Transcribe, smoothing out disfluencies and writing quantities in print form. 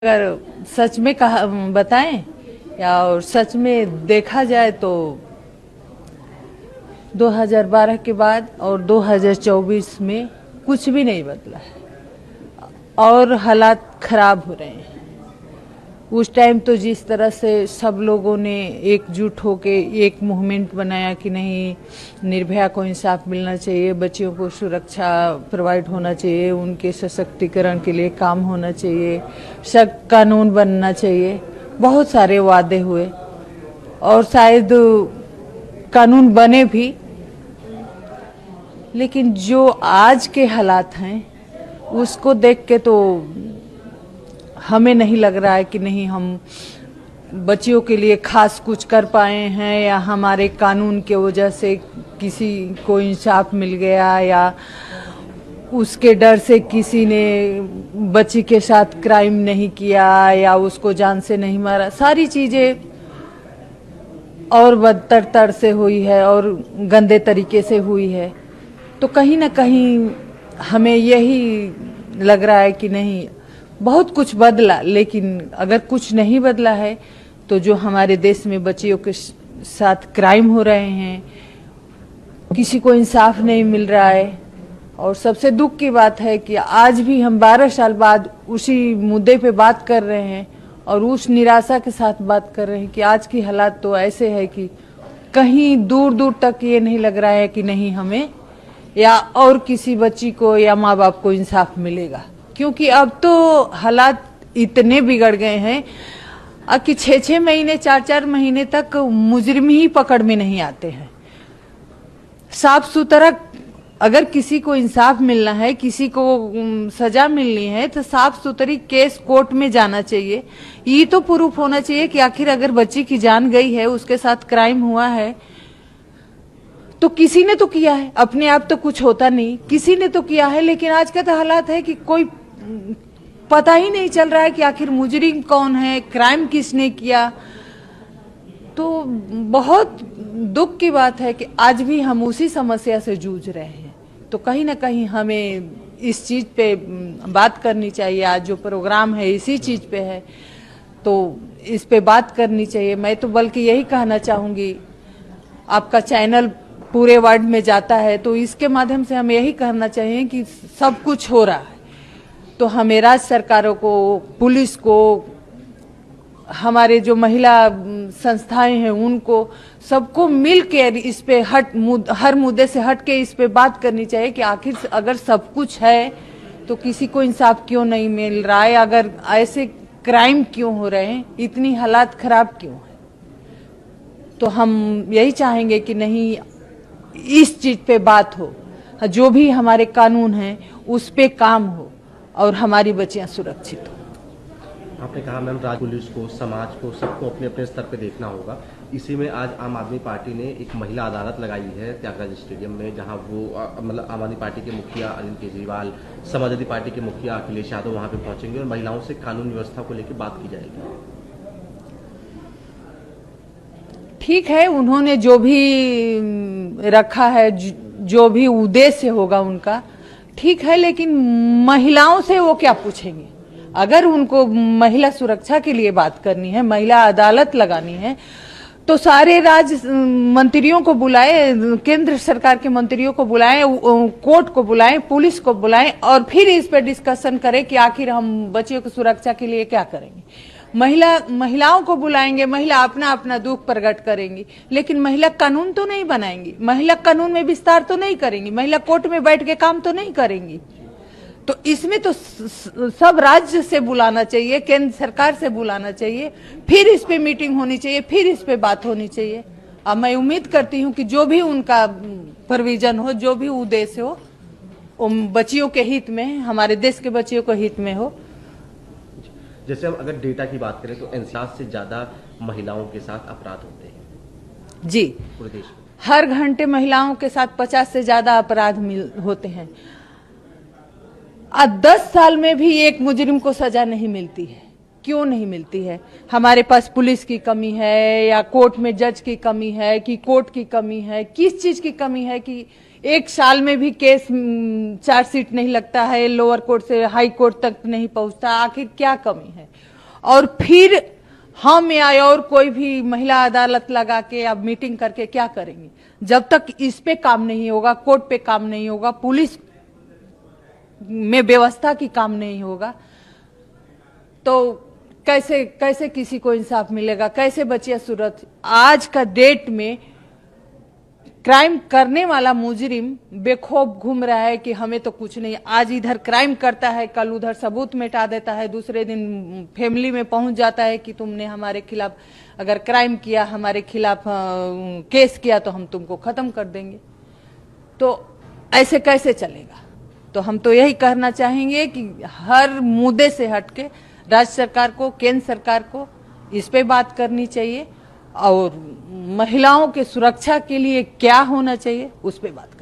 अगर सच में कहा बताएं या और सच में देखा जाए तो 2012 के बाद और 2024 में कुछ भी नहीं बदला है और हालात खराब हो रहे हैं। उस टाइम तो जिस तरह से सब लोगों ने एकजुट होके एक मूवमेंट बनाया कि नहीं, निर्भया को इंसाफ मिलना चाहिए, बच्चियों को सुरक्षा प्रोवाइड होना चाहिए, उनके सशक्तिकरण के लिए काम होना चाहिए, सख्त कानून बनना चाहिए, बहुत सारे वादे हुए और शायद कानून बने भी। लेकिन जो आज के हालात हैं उसको देख के तो हमें नहीं लग रहा है कि नहीं हम बच्चियों के लिए खास कुछ कर पाए हैं या हमारे कानून के वजह से किसी को इंसाफ मिल गया या उसके डर से किसी ने बच्ची के साथ क्राइम नहीं किया या उसको जान से नहीं मारा। सारी चीजें और बदतर से हुई है और गंदे तरीके से हुई है। तो कहीं ना कहीं हमें यही लग रहा है कि नहीं, बहुत कुछ बदला, लेकिन अगर कुछ नहीं बदला है तो जो हमारे देश में बच्चियों के साथ क्राइम हो रहे हैं, किसी को इंसाफ नहीं मिल रहा है। और सबसे दुख की बात है कि आज भी हम 12 साल बाद उसी मुद्दे पे बात कर रहे हैं और उस निराशा के साथ बात कर रहे हैं कि आज की हालात तो ऐसे है कि कहीं दूर दूर तक ये नहीं लग रहा है कि नहीं हमें या और किसी बच्ची को या माँ बाप को इंसाफ मिलेगा। क्योंकि अब तो हालात इतने बिगड़ गए हैं कि 6-6 महीने 4-4 महीने तक मुजरिम ही पकड़ में नहीं आते हैं। साफ सुथरा अगर किसी को इंसाफ मिलना है, किसी को सजा मिलनी है तो साफ सुथरी केस कोर्ट में जाना चाहिए। ये तो प्रूफ होना चाहिए कि आखिर अगर बच्ची की जान गई है, उसके साथ क्राइम हुआ है तो किसी ने तो किया है, अपने आप तो कुछ होता नहीं, किसी ने तो किया है। लेकिन आज का तो हालात है कि कोई पता ही नहीं चल रहा है कि आखिर मुजरिम कौन है, क्राइम किसने किया। तो बहुत दुख की बात है कि आज भी हम उसी समस्या से जूझ रहे हैं। तो कहीं ना कहीं हमें इस चीज पे बात करनी चाहिए। आज जो प्रोग्राम है इसी चीज पे है तो इस पे बात करनी चाहिए। मैं तो बल्कि यही कहना चाहूंगी, आपका चैनल पूरे वर्ल्ड में जाता है तो इसके माध्यम से हम यही कहना चाहिए कि सब कुछ हो रहा है तो हमें राज्य सरकारों को, पुलिस को, हमारे जो महिला संस्थाएं हैं उनको, सबको मिलकर इस पे हर मुद्दे से हट के इस पे बात करनी चाहिए कि आखिर अगर सब कुछ है तो किसी को इंसाफ क्यों नहीं मिल रहा है, अगर ऐसे क्राइम क्यों हो रहे हैं, इतनी हालात खराब क्यों है। तो हम यही चाहेंगे कि नहीं, इस चीज पे बात हो, जो भी हमारे कानून हैं उस पे काम हो और हमारी बच्चियां सुरक्षित हो। आपने कहा मैम, राज्य पुलिस को, समाज को, सबको अपने अपने स्तर पे देखना होगा। इसी में आज आम आदमी पार्टी ने एक महिला अदालत लगाई है त्यागराज स्टेडियम में, जहां वो मतलब आम आदमी पार्टी के मुखिया अरविंद केजरीवाल, समाजवादी पार्टी के मुखिया अखिलेश यादव वहां पे पहुंचेंगे और महिलाओं से कानून व्यवस्था को लेकर बात की जाएगी। ठीक है, उन्होंने जो भी रखा है, जो भी उद्देश्य होगा उनका, ठीक है, लेकिन महिलाओं से वो क्या पूछेंगे? अगर उनको महिला सुरक्षा के लिए बात करनी है, महिला अदालत लगानी है तो सारे राज्य मंत्रियों को बुलाए, केंद्र सरकार के मंत्रियों को बुलाएं, कोर्ट को बुलाएं, पुलिस को बुलाएं और फिर इस पर डिस्कशन करें कि आखिर हम बच्चियों की सुरक्षा के लिए क्या करेंगे। महिलाओं को बुलाएंगे, महिला अपना अपना दुख प्रकट करेंगी, लेकिन महिला कानून तो नहीं बनाएंगी, महिला कानून में विस्तार तो नहीं करेंगी, महिला कोर्ट में बैठ के काम तो नहीं करेंगी। तो इसमें तो सब राज्य से बुलाना चाहिए, केंद्र सरकार से बुलाना चाहिए, फिर इस पे मीटिंग होनी चाहिए, फिर इस पे बात होनी चाहिए। अब मैं उम्मीद करती हूँ कि जो भी उनका प्रोविजन हो, जो भी उद्देश्य हो, वो बच्चियों के हित में, हमारे देश के बच्चियों के हित में हो। जैसे हम अगर डेटा की बात करें तो इंसाफ से ज्यादा महिलाओं के साथ अपराध होते हैं जी, पूरे देश में। हर घंटे महिलाओं के साथ 50 से ज्यादा अपराध होते हैं। 10 साल में भी एक मुजरिम को सजा नहीं मिलती है। क्यों नहीं मिलती है? हमारे पास पुलिस की कमी है या कोर्ट में जज की कमी है कि कोर्ट की कमी है, किस चीज की कमी है कि एक साल में भी केस चार्जशीट नहीं लगता है, लोअर कोर्ट से हाई कोर्ट तक नहीं पहुंचता, आखिर क्या कमी है? और फिर हम या और कोई भी महिला अदालत लगा के अब मीटिंग करके क्या करेंगे? जब तक इस पे काम नहीं होगा, कोर्ट पे काम नहीं होगा, पुलिस में व्यवस्था की काम नहीं होगा, तो कैसे कैसे किसी को इंसाफ मिलेगा? कैसे बचिया सूरत? आज का डेट में क्राइम करने वाला मुजरिम बेखौफ घूम रहा है कि हमें तो कुछ नहीं, आज इधर क्राइम करता है, कल उधर सबूत मिटा देता है, दूसरे दिन फैमिली में पहुंच जाता है कि तुमने हमारे खिलाफ अगर क्राइम किया, हमारे खिलाफ केस किया तो हम तुमको खत्म कर देंगे। तो ऐसे कैसे चलेगा? तो हम तो यही कहना चाहेंगे कि हर मुद्दे से हटके राज्य सरकार को, केंद्र सरकार को इस पे बात करनी चाहिए और महिलाओं के सुरक्षा के लिए क्या होना चाहिए उस पे बात